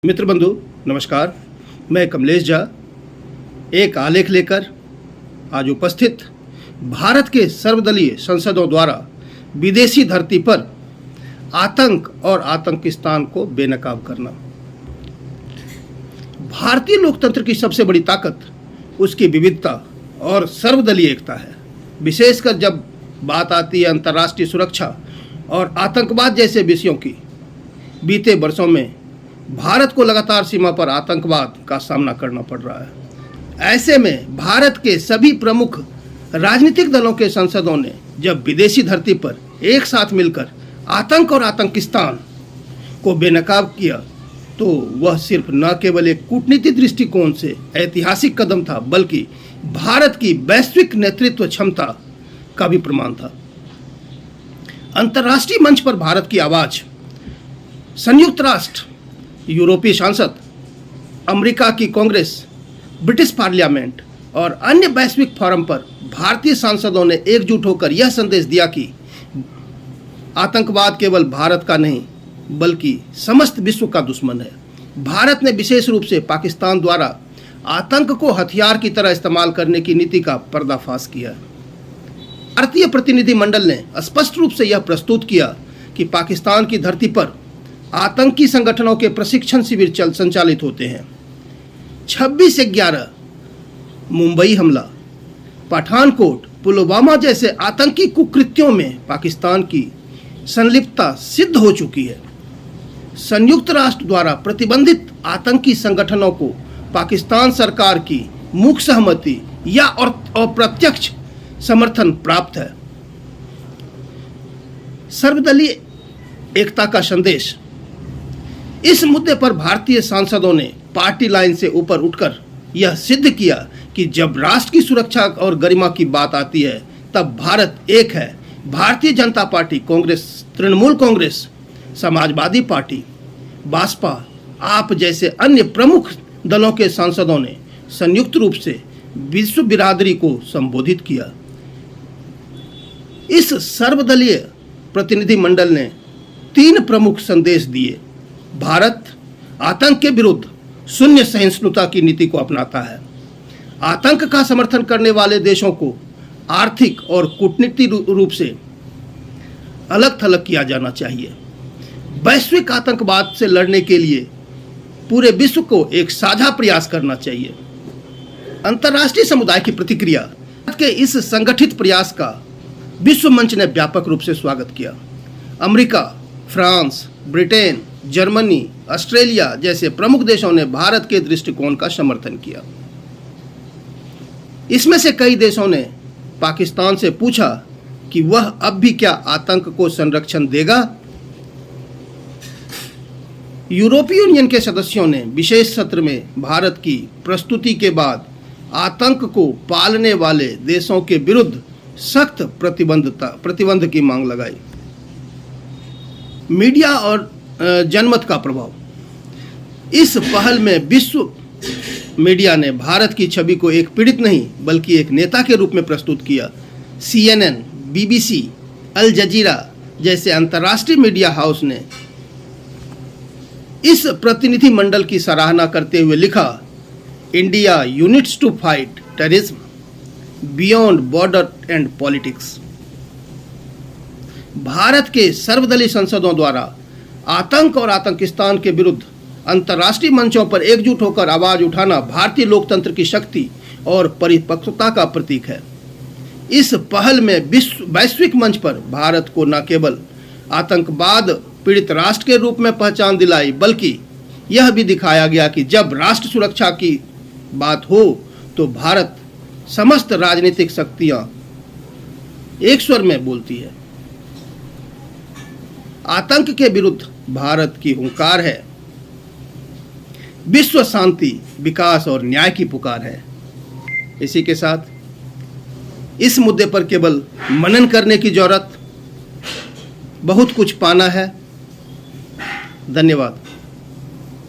मित्र बंधु नमस्कार। मैं कमलेश झा एक आलेख लेकर आज उपस्थित भारत के सर्वदलीय संसदों द्वारा विदेशी धरती पर आतंक और आतंकिस्तान को बेनकाब करना। भारतीय लोकतंत्र की सबसे बड़ी ताकत उसकी विविधता और सर्वदलीय एकता है। विशेषकर जब बात आती है अंतर्राष्ट्रीय सुरक्षा और आतंकवाद जैसे विषयों की। बीते वर्षों में भारत को लगातार सीमा पर आतंकवाद का सामना करना पड़ रहा है। ऐसे में भारत के सभी प्रमुख राजनीतिक दलों के सांसदों ने जब विदेशी धरती पर एक साथ मिलकर आतंक और आतंकिस्तान को बेनकाब किया तो वह सिर्फ न केवल एक कूटनीतिक दृष्टिकोण से ऐतिहासिक कदम था, बल्कि भारत की वैश्विक नेतृत्व क्षमता का भी प्रमाण था। अंतर्राष्ट्रीय मंच पर भारत की आवाज संयुक्त राष्ट्र, यूरोपीय सांसद, अमेरिका की कांग्रेस, ब्रिटिश पार्लियामेंट और अन्य वैश्विक फोरम पर भारतीय सांसदों ने एकजुट होकर यह संदेश दिया कि आतंकवाद केवल भारत का नहीं बल्कि समस्त विश्व का दुश्मन है। भारत ने विशेष रूप से पाकिस्तान द्वारा आतंक को हथियार की तरह इस्तेमाल करने की नीति का पर्दाफाश किया। भारतीय प्रतिनिधिमंडल ने स्पष्ट रूप से यह प्रस्तुत किया कि पाकिस्तान की धरती पर आतंकी संगठनों के प्रशिक्षण शिविर संचालित होते हैं। 26/11 मुंबई हमला, पठानकोट, पुलवामा जैसे आतंकी कुकृत्यों में पाकिस्तान की संलिप्तता सिद्ध हो चुकी है। संयुक्त राष्ट्र द्वारा प्रतिबंधित आतंकी संगठनों को पाकिस्तान सरकार की मुख्य सहमति या अप्रत्यक्ष समर्थन प्राप्त है। सर्वदलीय एकता का संदेश। इस मुद्दे पर भारतीय सांसदों ने पार्टी लाइन से ऊपर उठकर यह सिद्ध किया कि जब राष्ट्र की सुरक्षा और गरिमा की बात आती है तब भारत एक है। भारतीय जनता पार्टी, कांग्रेस, तृणमूल कांग्रेस, समाजवादी पार्टी, भाजपा, आप जैसे अन्य प्रमुख दलों के सांसदों ने संयुक्त रूप से विश्व बिरादरी को संबोधित किया। इस सर्वदलीय प्रतिनिधिमंडल ने 3 प्रमुख संदेश दिए। भारत आतंक के विरुद्ध शून्य सहिष्णुता की नीति को अपनाता है। आतंक का समर्थन करने वाले देशों को आर्थिक और कूटनीतिक रूप से अलग थलग किया जाना चाहिए। वैश्विक आतंकवाद से लड़ने के लिए पूरे विश्व को एक साझा प्रयास करना चाहिए। अंतर्राष्ट्रीय समुदाय की प्रतिक्रिया के इस संगठित प्रयास का विश्व मंच ने व्यापक रूप से स्वागत किया। America, France, Britain, Germany, Australia जैसे प्रमुख देशों ने भारत के दृष्टिकोण का समर्थन किया। इसमें से कई देशों ने पाकिस्तान से पूछा कि वह अब भी क्या आतंक को संरक्षण देगा। यूरोपीय यूनियन के सदस्यों ने विशेष सत्र में भारत की प्रस्तुति के बाद आतंक को पालने वाले देशों के विरुद्ध सख्त प्रतिबंध की मांग लगाई। मीडिया और जनमत का प्रभाव। इस पहल में विश्व मीडिया ने भारत की छवि को एक पीड़ित नहीं बल्कि एक नेता के रूप में प्रस्तुत किया। CNN, BBC, अल जजीरा जैसे अंतर्राष्ट्रीय मीडिया हाउस ने इस प्रतिनिधिमंडल की सराहना करते हुए लिखा, India unites to fight terrorism beyond border and politics. भारत के सर्वदलीय संसदों द्वारा आतंक और आतंकिस्तान के विरुद्ध अंतर्राष्ट्रीय मंचों पर एकजुट होकर आवाज उठाना भारतीय लोकतंत्र की शक्ति और परिपक्वता का प्रतीक है। इस पहल में वैश्विक मंच पर भारत को न केवल आतंकवाद पीड़ित राष्ट्र के रूप में पहचान दिलाई बल्कि यह भी दिखाया गया कि जब राष्ट्र सुरक्षा की बात हो तो भारत समस्त राजनीतिक शक्तियां एक स्वर में बोलती है। आतंक के विरुद्ध भारत की हुंकार है। विश्व शांति, विकास और न्याय की पुकार है। इसी के साथ इस मुद्दे पर केवल मनन करने की जरूरत, बहुत कुछ पाना है। धन्यवाद।